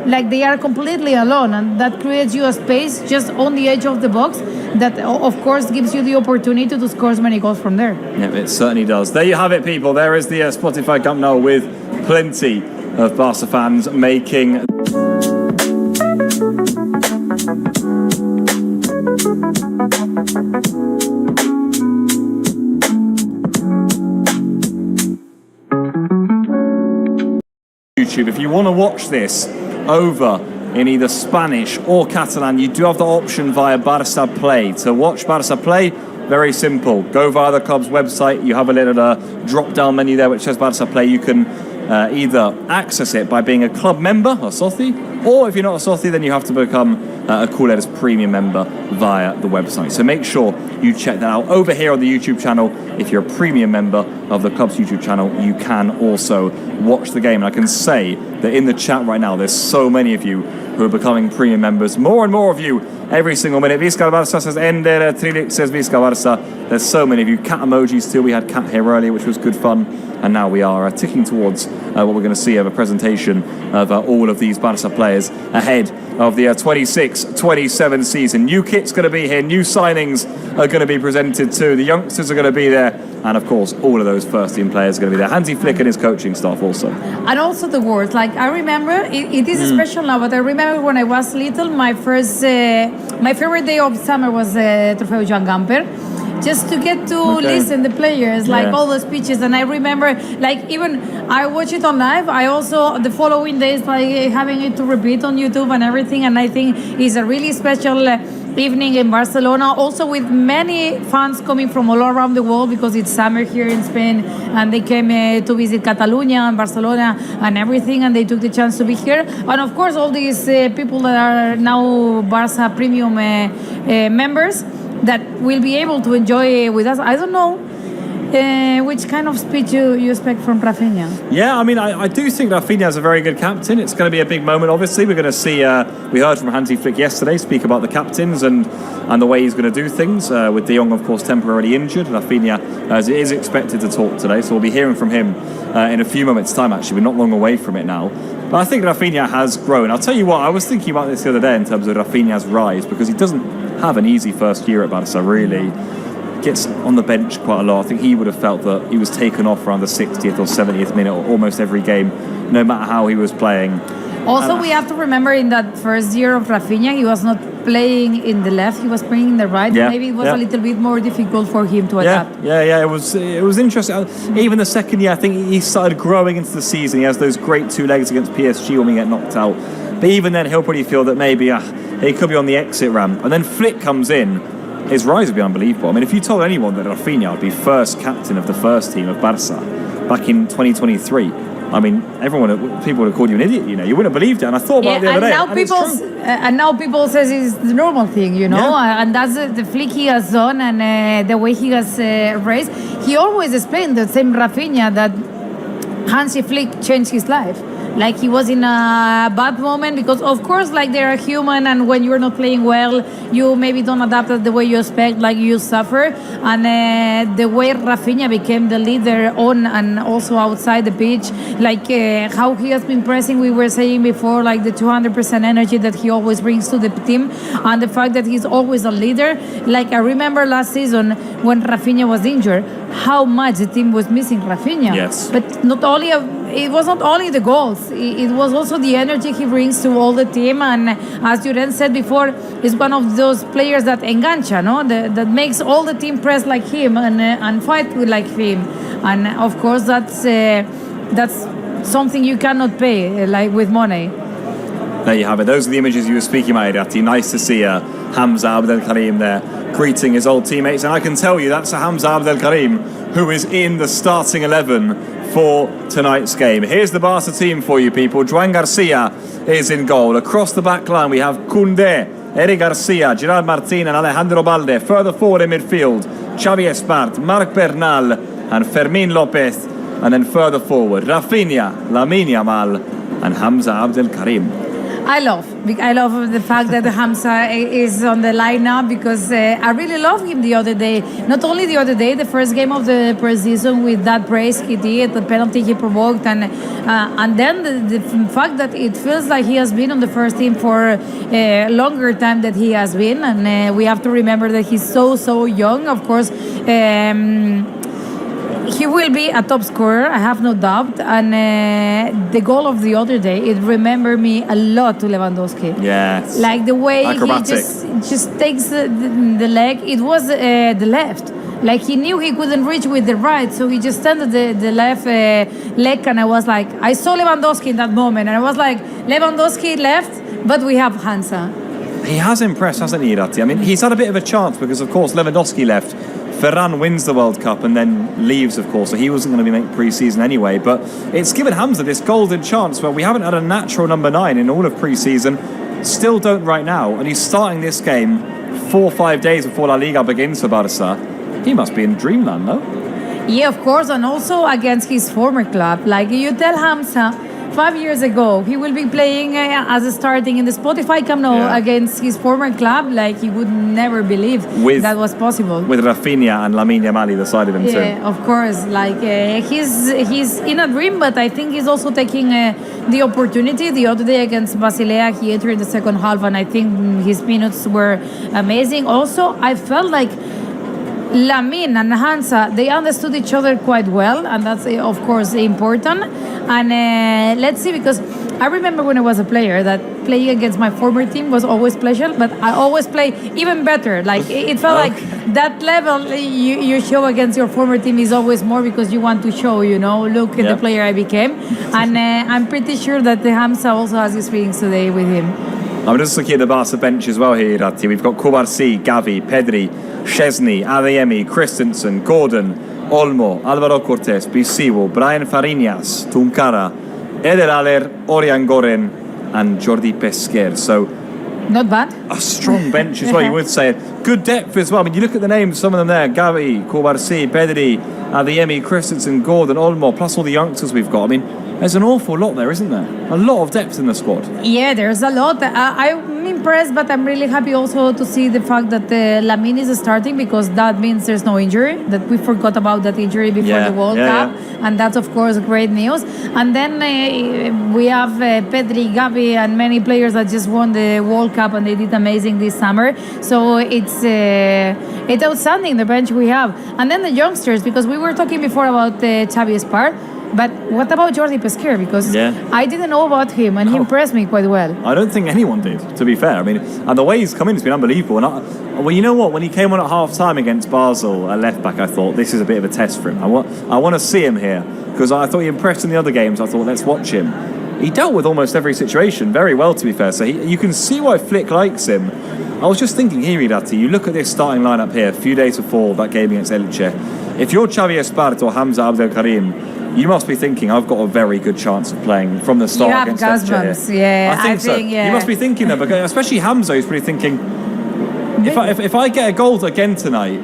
like they are completely alone, and that creates you a space just on the edge of the box that, of course, gives you the opportunity to score as many goals from there. Yeah, it certainly does. There you have it, people. There is the Spotify Camp Nou with plenty of Barca fans making YouTube. If you want to watch this over in either Spanish or Catalan, you do have the option via Barca Play. To watch Barca Play, very simple. Go via the club's website. You have a little drop-down menu there which says Barca Play. You can either access it by being a club member, a soci, or if you're not a soci, then you have to become a Cool premium member via the website. So make sure you check that out. Over here on the YouTube channel, if you're a premium member of the club's YouTube channel, you can also watch the game. And I can say that in the chat right now, there's so many of you who are becoming premium members. More and more of you every single minute. Visca Barça says Ender, Trilik says Visca Barça. There's so many of you. Cat emojis too. We had Cat here earlier, which was good fun. And now we are ticking towards what we're going to see of a presentation of all of these Barca players ahead of the 26-27 season. New kit's going to be here. New signings are going to be presented too. The youngsters are going to be there. And of course, all of those first-team players are going to be there. Hansi Flick and his coaching staff also. And also the words. Like, I remember, it is special now, but I remember when I was little, my favorite day of summer was Trofeo Joan Gamper. Just to get to listen the players, like all the speeches. And I remember, like, even I watch it on live. I also, the following days, like having it to repeat on YouTube and everything. And I think it's a really special evening in Barcelona, also with many fans coming from all around the world because it's summer here in Spain, and they came to visit Catalonia and Barcelona and everything, and they took the chance to be here. And of course, all these people that are now Barca premium members that will be able to enjoy with us. I don't know which kind of speech you expect from Rafinha. Yeah, I mean, I do think Rafinha is a very good captain. It's going to be a big moment, obviously. We're going to see, we heard from Hansi Flick yesterday speak about the captains and the way he's going to do things, with De Jong, of course, temporarily injured. Rafinha is expected to talk today, so we'll be hearing from him in a few moments' time, actually. We're not long away from it now. But I think Rafinha has grown. I'll tell you what, I was thinking about this the other day in terms of Rafinha's rise, because he doesn't have an easy first year at Barca, really. Gets on the bench quite a lot. I think he would have felt that he was taken off around the 60th or 70th minute almost every game, no matter how he was playing. Also, we have to remember in that first year of Rafinha, he was not playing in the left, he was playing in the right. Yeah, maybe it was a little bit more difficult for him to adapt. Yeah, it was interesting. Even the second year, I think he started growing into the season. He has those great two legs against PSG when we get knocked out. But even then, he'll probably feel that maybe he could be on the exit ramp. And then Flick comes in. His rise would be unbelievable. I mean, if you told anyone that Rafinha would be first captain of the first team of Barca back in 2023, I mean, people would have called you an idiot. You know, you wouldn't have believed it. And I thought about it the other day. And now people says it's the normal thing, you know, and that's the Flick he has done and the way he has raised. He always explained the same Rafinha that Hansi Flick changed his life. Like he was in a bad moment because, of course, like they're human, and when you're not playing well, you maybe don't adapt the way you expect, like you suffer. And the way Rafinha became the leader on and also outside the pitch, like how he has been pressing, we were saying before, like the 200% energy that he always brings to the team, and the fact that he's always a leader. Like I remember last season when Rafinha was injured, how much the team was missing Rafinha. Yes. But not only it was not only the goals, it was also the energy he brings to all the team. And as Juren said before, he's one of those players that engancha, no? That makes all the team press like him and fight like him. And of course, that's something you cannot pay like with money. There you have it. Those are the images you were speaking about, Irati. Nice to see Hamza Abdelkarim there greeting his old teammates. And I can tell you that's Hamza Abdelkarim who is in the starting 11 for tonight's game. Here's the Barca team for you, people. Joan Garcia is in goal. Across the back line, we have Koundé, Eric Garcia, Gerard Martin and Alejandro Balde. Further forward in midfield, Xavi Espart, Marc Bernal and Fermín López. And then further forward, Rafinha, Lamine Yamal and Hamza Abdelkarim. I love the fact that Hamza is on the lineup because I really love him the other day. Not only the other day, the first game of the preseason with that brace he did, the penalty he provoked, and then the fact that it feels like he has been on the first team for a longer time that he has been, and we have to remember that he's so young. Of course. He will be a top scorer, I have no doubt. And the goal of the other day, it remembered me a lot to Lewandowski. Yes. Like the way Acrobatic. he just takes the leg. It was the left. Like he knew he couldn't reach with the right, so he just extended the left leg. And I was like, I saw Lewandowski in that moment. And I was like, Lewandowski left, but we have Hansa. He has impressed, hasn't he, Ratti? I mean, he's had a bit of a chance because, of course, Lewandowski left. Ferran wins the World Cup and then leaves, of course, so he wasn't going to be making pre-season anyway. But it's given Hamza this golden chance where we haven't had a natural number 9 in all of pre-season. Still don't right now. And he's starting this game 4 or 5 days before La Liga begins for Barca. He must be in dreamland, no? Yeah, of course, and also against his former club. Like you tell Hamza, 5 years ago, he will be playing as a starting in the Spotify Camp Nou against his former club. Like he would never believe that was possible. With Rafinha and Lamine Yamal either side of him too. Yeah, of course. Like he's in a dream, but I think he's also taking the opportunity. The other day against Basilea, he entered in the second half, and I think his minutes were amazing. Also, I felt like Lamine and Hansa, they understood each other quite well, and that's of course important. And let's see, because I remember when I was a player that playing against my former team was always pleasure, but I always play even better. Like it felt like that level you show against your former team is always more because you want to show, look at the player I became. And I'm pretty sure that the Hamza also has his feelings today with him. I'm just looking at the Barca bench as well here, Ratti. We've got Kubarsi, Gavi, Pedri, Szczesny, Adeyemi, Christensen, Gordon, Olmo, Alvaro Cortés, Bisiwo, Brian Fariñas, Tunkara, Eder Aller, Orian Goren, and Jordi Pesquer. So, not bad. A strong bench as well, you would say. Good depth as well. I mean, you look at the names, some of them there: Gavi, Kubarsi, Pedri, Adeyemi, Christensen, Gordon, Olmo, plus all the youngsters we've got. I mean, there's an awful lot there, isn't there? A lot of depth in the squad. Yeah, there's a lot. I'm impressed, but I'm really happy also to see the fact that Lamine is starting, because that means there's no injury, that we forgot about that injury before the World Cup. And that's, of course, great news. And then we have Pedri, Gavi, and many players that just won the World Cup, and they did amazing this summer. So it's outstanding, the bench we have. And then the youngsters, because we were talking before about Xavi Espart. But what about Jordi Pesquer? Because I didn't know about him, and he impressed me quite well. I don't think anyone did, to be fair. I mean, and the way he's come in has been unbelievable. And well, you know what? When he came on at half-time against Basel, a left-back, I thought, this is a bit of a test for him. I want to see him here, because I thought he impressed in the other games. I thought, let's watch him. He dealt with almost every situation very well, to be fair. So you can see why Flick likes him. I was just thinking here, Ratti, you look at this starting lineup here, a few days before that game against Elche. If you're Xavi Espart or Hamza Abdelkarim, you must be thinking, I've got a very good chance of playing from the start against Elche. Yeah, I think so. You must be thinking that, because especially Hamza, who's probably thinking, if I get a goal again tonight,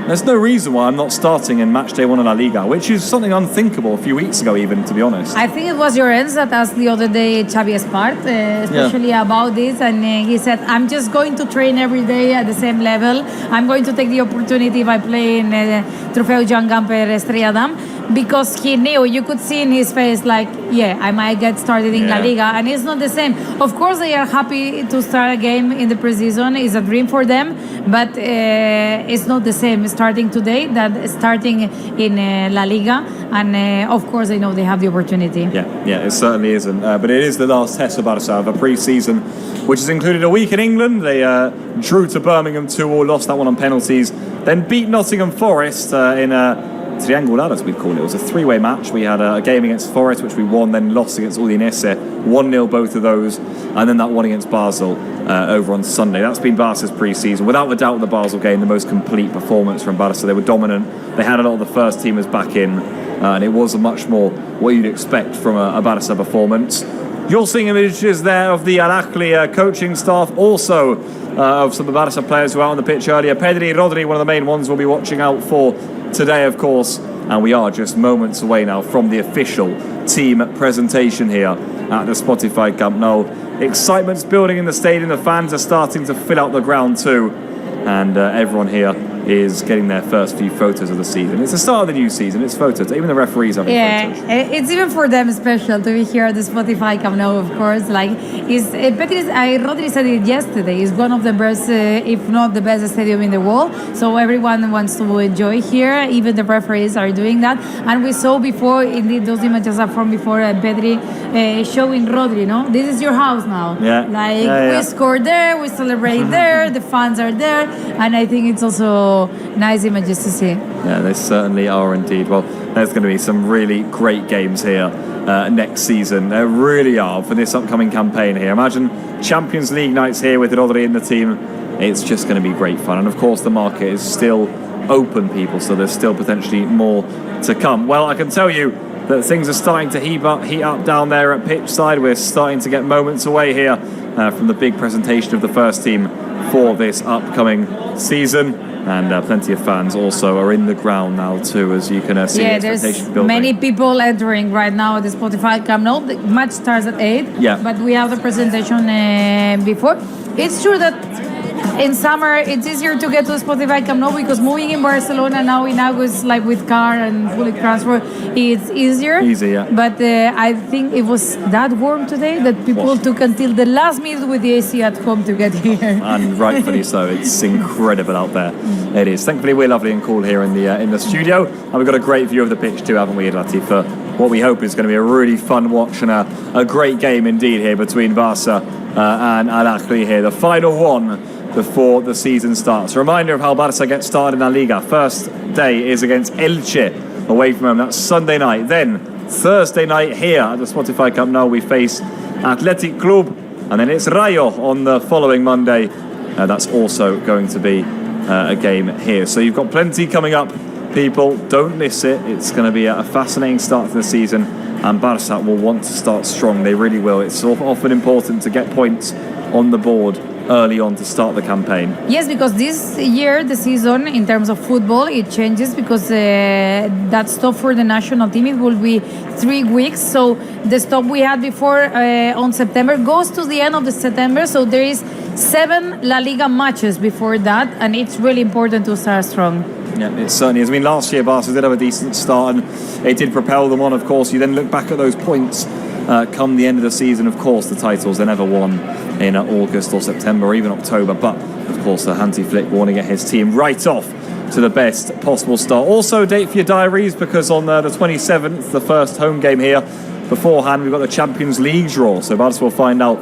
there's no reason why I'm not starting in match day 1 in La Liga, which is something unthinkable a few weeks ago, even, to be honest. I think it was Llorens that asked the other day Xavi Espart, especially about this, and he said, I'm just going to train every day at the same level. I'm going to take the opportunity if I play in Trofeo Joan Gamper Estrella Damm, because he knew, you could see in his face, like, I might get started in La Liga, and it's not the same. Of course, they are happy to start a game in the preseason. It's a dream for them, but it's not the same starting today that starting in La Liga, and of course, I know they have the opportunity. Yeah, it certainly isn't. But it is the last test for Barca of a pre-season, which has included a week in England. They drew to Birmingham 2-2, lost that one on penalties, then beat Nottingham Forest in a triangular, as we'd call it. It was a three-way match. We had a game against Forest, which we won, then lost against Udinese, 1-0 both of those, and then that one against Basel over on Sunday. That's been Barca's pre-season. Without a doubt, the Basel game, the most complete performance from Barca. They were dominant. They had a lot of the first teamers back in, and it was a much more what you'd expect from a Barca performance. You're seeing images there of the Al Ahly coaching staff, also of some of the Barca players who were out on the pitch earlier. Pedri, Rodri, one of the main ones we'll be watching out for today, of course, and we are just moments away now from the official team presentation here at the Spotify Camp Nou. Excitement's building in the stadium. The fans are starting to fill out the ground too. And everyone here is getting their first few photos of the season. It's the start of the new season. It's photos. Even the referees are having photos. It's even for them special to be here at the Spotify Camp Nou, of course. Like, Rodri said it yesterday. It's one of the best, if not the best stadium in the world. So everyone wants to enjoy here. Even the referees are doing that. And we saw before, indeed, those images are from before Pedri showing Rodri, no? This is your house now. Yeah. We scored there, we celebrate there, the fans are there. And I think it's also nice images to see. Yeah, they certainly are indeed. Well, there's going to be some really great games here next season. There really are for this upcoming campaign here. Imagine Champions League nights here with Rodri in the team. It's just going to be great fun. And of course, the market is still open, people, so there's still potentially more to come. Well, I can tell you that things are starting to heat up down there at pitch side. We're starting to get moments away here from the big presentation of the first team for this upcoming season. And plenty of fans also are in the ground now too, as you can see. Yeah, there's many people entering right now at the Spotify Camp Nou. The match starts at 8, but we have the presentation before. It's true that in summer it's easier to get to the Spotify Camp Nou because moving in Barcelona now in August, like with car and public transport, it's easier. But I think it was that warm today that people took until the last minute with the AC at home to get here. And rightfully so. It's incredible out there. It is. Thankfully, we're lovely and cool here in the studio, and we've got a great view of the pitch too, haven't we, Irati, for what we hope is going to be a really fun watch and a great game indeed here between Barca and Al-Ahly here. The final one before the season starts. A reminder of how Barca gets started in La Liga. First day is against Elche away from home. That's Sunday night. Then Thursday night here at the Spotify Camp Nou we face Athletic Club, and then it's Rayo on the following Monday. That's also going to be a game here. So you've got plenty coming up, people. Don't miss it. It's going to be a fascinating start to the season, and Barca will want to start strong. They really will. It's often important to get points on the board early on to start the campaign. Yes, because this year the season in terms of football it changes because that stop for the national team it will be 3 weeks. So the stop we had before on September goes to the end of the September. So there is 7 La Liga matches before that, and it's really important to start strong. Yeah, it certainly is. I mean, last year Barca did have a decent start and it did propel them on. Of course, you then look back at those points come the end of the season. Of course, the titles they never won in August or September or even October, but of course the Hansi Flick want to get his team right off to the best possible start. Also, a date for your diaries, because on the 27th, the first home game here, beforehand we've got the Champions League draw, so Barca will find out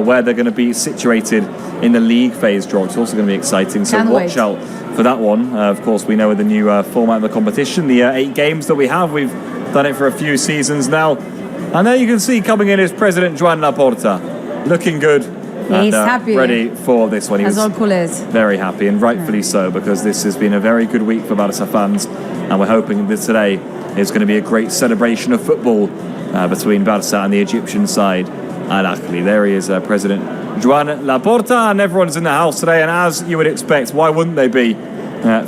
where they're going to be situated in the league phase draw. It's also going to be exciting, so watch out for that one. Of course, we know with the new format of the competition, the 8 games that we have, we've done it for a few seasons now. And there you can see coming in is President Joan Laporta, looking good. Yeah, he's happy. Ready for this one. He was all cool is. Very happy, and rightfully so, because this has been a very good week for Barca fans, and we're hoping that today is going to be a great celebration of football between Barca and the Egyptian side, Al-Ahly. There he is, President Joan Laporta, and everyone's in the house today, and as you would expect, why wouldn't they be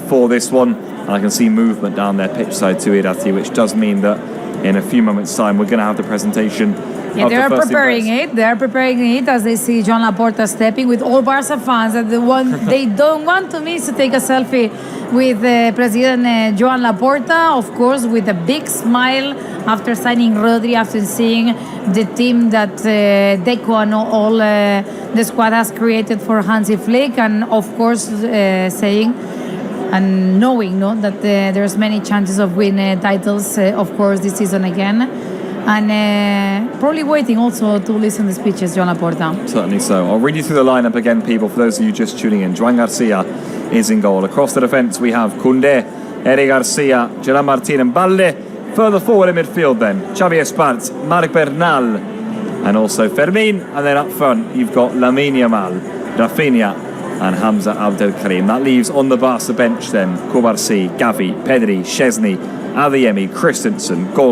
for this one? And I can see movement down there pitch side to Irati, which does mean that in a few moments' time we're going to have the presentation. Yeah, they are preparing it. They are preparing it as they see Joan Laporta stepping with all Barca fans. And they don't want to miss to take a selfie with President Joan Laporta, of course, with a big smile after signing Rodri, after seeing the team that Deco and all the squad has created for Hansi Flick, and of course saying and knowing that there's many chances of winning titles, of course, this season again. And probably waiting also to listen to speeches, Joan Laporta. Certainly so. I'll read you through the lineup again, people, for those of you just tuning in. Joan Garcia is in goal. Across the defence, we have Koundé, Eric Garcia, Gerard Martin and Balde. Further forward in midfield then, Xavi Esparz, Marc Bernal, and also Fermin. And then up front, you've got Lamine Yamal, Rafinha and Hamza Abdelkarim. That leaves on the Barca bench then Koubarsi, Gavi, Pedri, Szczesny, Adeyemi, Christensen, Gold.